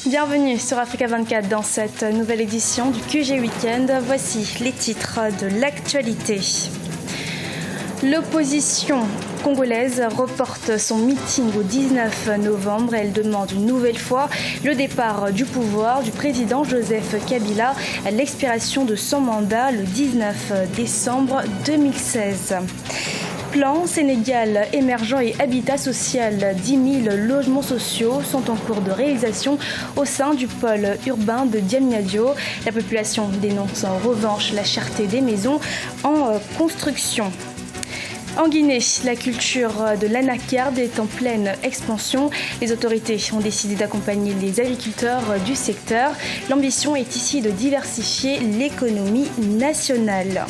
Bienvenue sur Africa 24 dans cette nouvelle édition du QG Weekend. Voici les titres de l'actualité. L'opposition congolaise reporte son meeting au 19 novembre. Elle demande une nouvelle fois le départ du pouvoir du président Joseph Kabila à l'expiration de son mandat le 19 décembre 2016. Plan Sénégal émergent et habitat social, 10 000 logements sociaux sont en cours de réalisation au sein du pôle urbain de Diamniadio. La population dénonce en revanche la cherté des maisons en construction. En Guinée, la culture de l'anacarde est en pleine expansion. Les autorités ont décidé d'accompagner les agriculteurs du secteur. L'ambition est ici de diversifier l'économie nationale.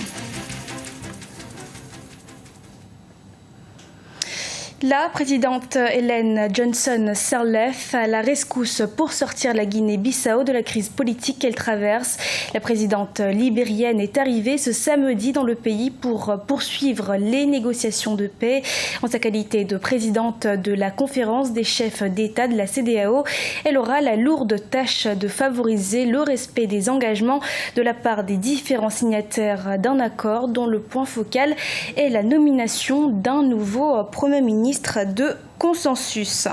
La présidente Ellen Johnson Sirleaf à la rescousse pour sortir la Guinée-Bissau de la crise politique qu'elle traverse. La présidente libérienne est arrivée ce samedi dans le pays pour poursuivre les négociations de paix. En sa qualité de présidente de la conférence des chefs d'État de la CEDEAO, elle aura la lourde tâche de favoriser le respect des engagements de la part des différents signataires d'un accord dont le point focal est la nomination d'un nouveau Premier ministre de consensus.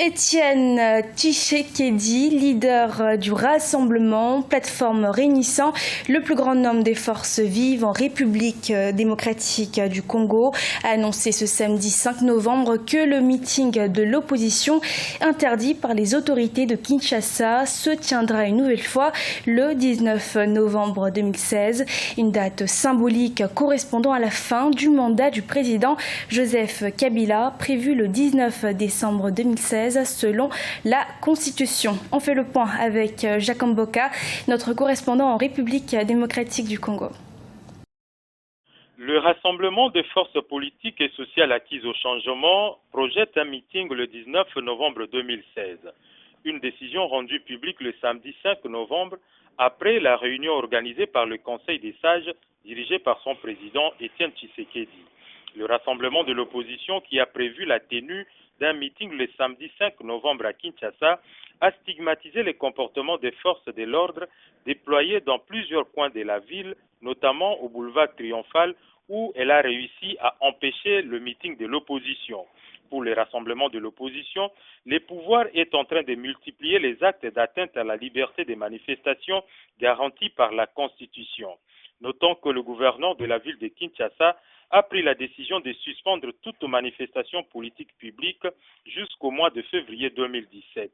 Étienne Tshisekedi, leader du Rassemblement, plateforme réunissant le plus grand nombre des forces vives en République démocratique du Congo, a annoncé ce samedi 5 novembre que le meeting de l'opposition interdit par les autorités de Kinshasa se tiendra une nouvelle fois le 19 novembre 2016, une date symbolique correspondant à la fin du mandat du président Joseph Kabila, prévu le 19 décembre 2016. Selon la Constitution. On fait le point avec Jacques Mboka, notre correspondant en République démocratique du Congo. Le Rassemblement des forces politiques et sociales acquises au changement projette un meeting le 19 novembre 2016. Une décision rendue publique le samedi 5 novembre après la réunion organisée par le Conseil des sages dirigé par son président Étienne Tshisekedi. Le Rassemblement de l'opposition qui a prévu la tenue d'un meeting le samedi 5 novembre à Kinshasa a stigmatisé les comportements des forces de l'ordre déployées dans plusieurs coins de la ville, notamment au boulevard Triomphal, où elle a réussi à empêcher le meeting de l'opposition. Pour les rassemblements de l'opposition, le pouvoir est en train de multiplier les actes d'atteinte à la liberté des manifestations garanties par la Constitution. Notons que le gouverneur de la ville de Kinshasa a pris la décision de suspendre toute manifestation politique publique jusqu'au mois de février 2017.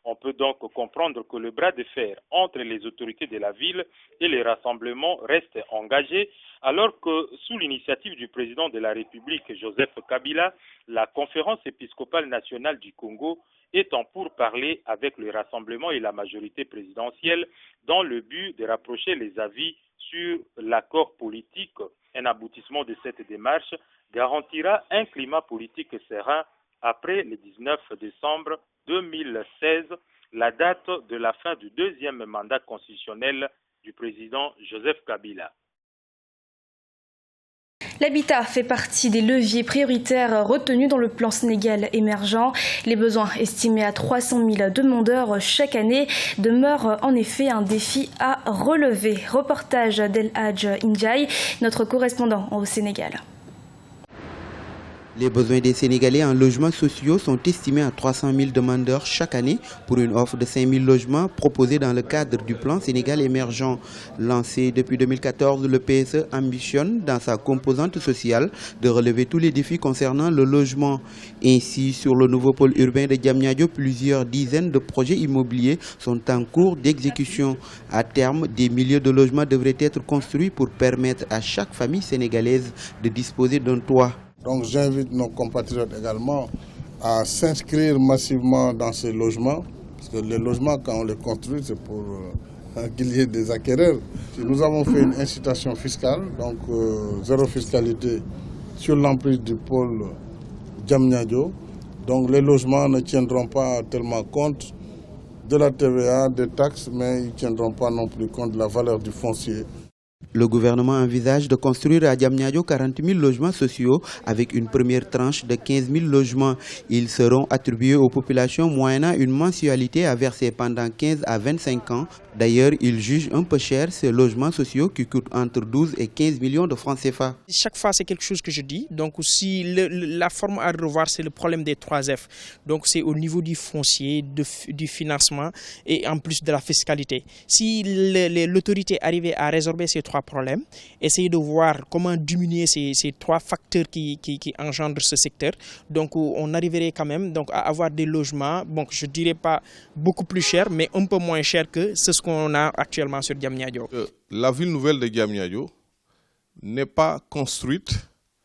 On peut donc comprendre que le bras de fer entre les autorités de la ville et les rassemblements reste engagé, alors que sous l'initiative du président de la République, Joseph Kabila, la conférence épiscopale nationale du Congo est en pourparlers avec le rassemblement et la majorité présidentielle dans le but de rapprocher les avis sur l'accord politique. Un aboutissement de cette démarche garantira un climat politique serein après le 19 décembre 2016, la date de la fin du deuxième mandat constitutionnel du président Joseph Kabila. L'habitat fait partie des leviers prioritaires retenus dans le plan Sénégal émergent. Les besoins estimés à 300 000 demandeurs chaque année demeurent en effet un défi à relever. Reportage d'El Hadj Ndiaye, notre correspondant au Sénégal. Les besoins des Sénégalais en logements sociaux sont estimés à 300 000 demandeurs chaque année pour une offre de 5 000 logements proposée dans le cadre du plan Sénégal émergent. Lancé depuis 2014, le PSE ambitionne dans sa composante sociale de relever tous les défis concernant le logement. Ainsi, sur le nouveau pôle urbain de Diamniadio, plusieurs dizaines de projets immobiliers sont en cours d'exécution. À terme, des milliers de logements devraient être construits pour permettre à chaque famille sénégalaise de disposer d'un toit. Donc j'invite nos compatriotes également à s'inscrire massivement dans ces logements, parce que les logements, quand on les construit, c'est pour qu'il y ait des acquéreurs. Nous avons fait une incitation fiscale, donc zéro fiscalité sur l'emprise du pôle Diamniadio. Donc les logements ne tiendront pas tellement compte de la TVA, des taxes, mais ils ne tiendront pas non plus compte de la valeur du foncier. Le gouvernement envisage de construire à Diamniadio 40 000 logements sociaux avec une première tranche de 15 000 logements. Ils seront attribués aux populations moyennant une mensualité à verser pendant 15 à 25 ans. D'ailleurs, ils jugent un peu cher ces logements sociaux qui coûtent entre 12 et 15 millions de francs CFA. Chaque fois, c'est quelque chose que je dis. Donc, aussi, la forme à revoir, c'est le problème des 3F. Donc, c'est au niveau du foncier, du financement et en plus de la fiscalité. Si l'autorité arrivait à résorber ces trois problèmes, essayer de voir comment diminuer ces trois facteurs qui engendrent ce secteur. Donc, on arriverait quand même donc, à avoir des logements, bon, je ne dirais pas beaucoup plus chers, mais un peu moins chers que ce qu'on a actuellement sur Diamniadio. La ville nouvelle de Diamniadio n'est pas construite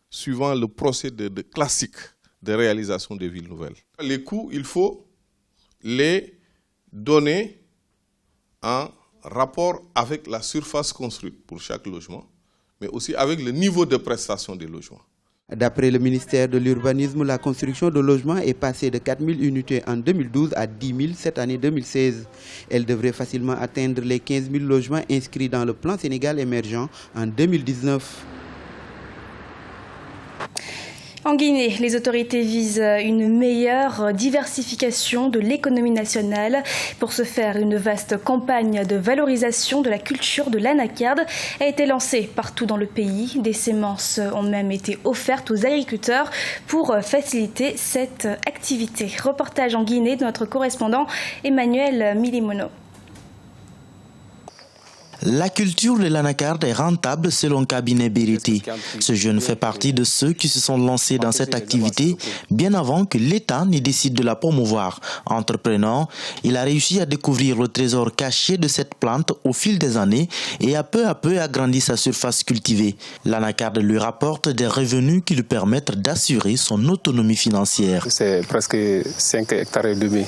suivant le procédé classique de réalisation des villes nouvelles. Les coûts, il faut les donner en rapport avec la surface construite pour chaque logement, mais aussi avec le niveau de prestation des logements. D'après le ministère de l'Urbanisme, la construction de logements est passée de 4 000 unités en 2012 à 10 000 cette année 2016. Elle devrait facilement atteindre les 15 000 logements inscrits dans le plan Sénégal émergent en 2019. En Guinée, les autorités visent une meilleure diversification de l'économie nationale. Pour ce faire, une vaste campagne de valorisation de la culture de l'anacarde a été lancée partout dans le pays. Des semences ont même été offertes aux agriculteurs pour faciliter cette activité. Reportage en Guinée de notre correspondant Emmanuel Milimono. La culture de l'anacarde est rentable selon Cabinet Beriti. Ce jeune fait partie de ceux qui se sont lancés dans cette activité bien avant que l'État n'y décide de la promouvoir. Entreprenant, il a réussi à découvrir le trésor caché de cette plante au fil des années et a peu à peu agrandi sa surface cultivée. L'anacarde lui rapporte des revenus qui lui permettent d'assurer son autonomie financière. C'est presque 5 hectares et demi.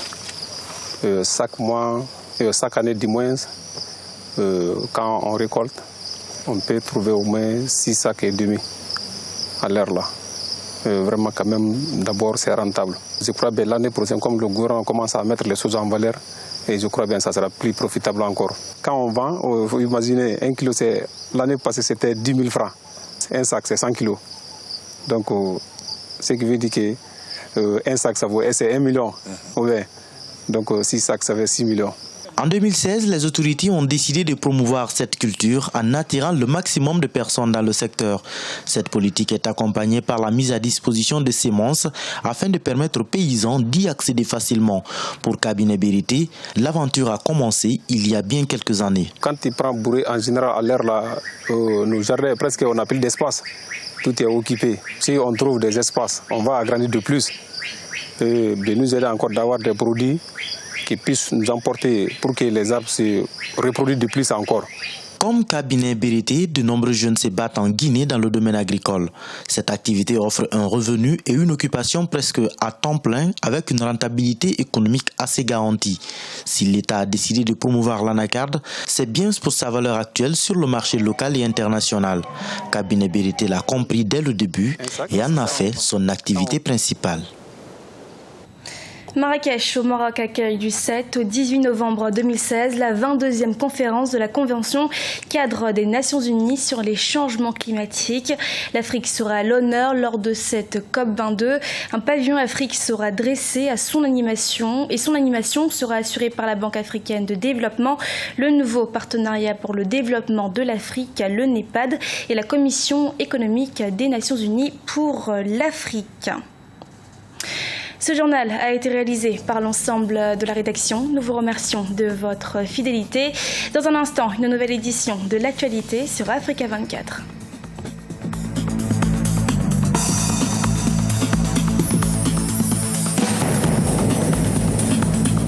Chaque année du moins, quand on récolte, on peut trouver au moins 6 sacs et demi à l'heure là. Vraiment quand même, d'abord c'est rentable. Je crois que l'année prochaine, comme le gouvernement commence à mettre les choses en valeur, et je crois bien que ça sera plus profitable encore. Quand on vend, il faut imaginer, 1 kilo, l'année passée c'était 10 000 francs. Un sac c'est 100 kilos. Donc ce qui veut dire qu'un sac ça vaut 1 million. Ouais. Donc 6 sacs ça fait 6 millions. En 2016, les autorités ont décidé de promouvoir cette culture en attirant le maximum de personnes dans le secteur. Cette politique est accompagnée par la mise à disposition de semences afin de permettre aux paysans d'y accéder facilement. Pour Cabinet Beriti, l'aventure a commencé il y a bien quelques années. Quand tu prends Bourré, en général, à l'heure là, nos jardins, presque on n'a plus d'espace. Tout est occupé. Si on trouve des espaces, on va agrandir de plus. Et de nous aider encore d'avoir des produits qui puissent nous emporter pour que les arbres se reproduisent de plus encore. Comme Cabinet Beriti, de nombreux jeunes se battent en Guinée dans le domaine agricole. Cette activité offre un revenu et une occupation presque à temps plein avec une rentabilité économique assez garantie. Si l'État a décidé de promouvoir l'anacarde, c'est bien pour sa valeur actuelle sur le marché local et international. Cabinet Beriti l'a compris dès le début et en a fait son activité principale. Marrakech au Maroc accueille du 7 au 18 novembre 2016 la 22e conférence de la Convention cadre des Nations Unies sur les changements climatiques. L'Afrique sera à l'honneur lors de cette COP22. Un pavillon Afrique sera dressé à son animation et son animation sera assurée par la Banque africaine de développement, le nouveau partenariat pour le développement de l'Afrique, le NEPAD et la Commission économique des Nations Unies pour l'Afrique. Ce journal a été réalisé par l'ensemble de la rédaction. Nous vous remercions de votre fidélité. Dans un instant, une nouvelle édition de l'actualité sur Africa 24.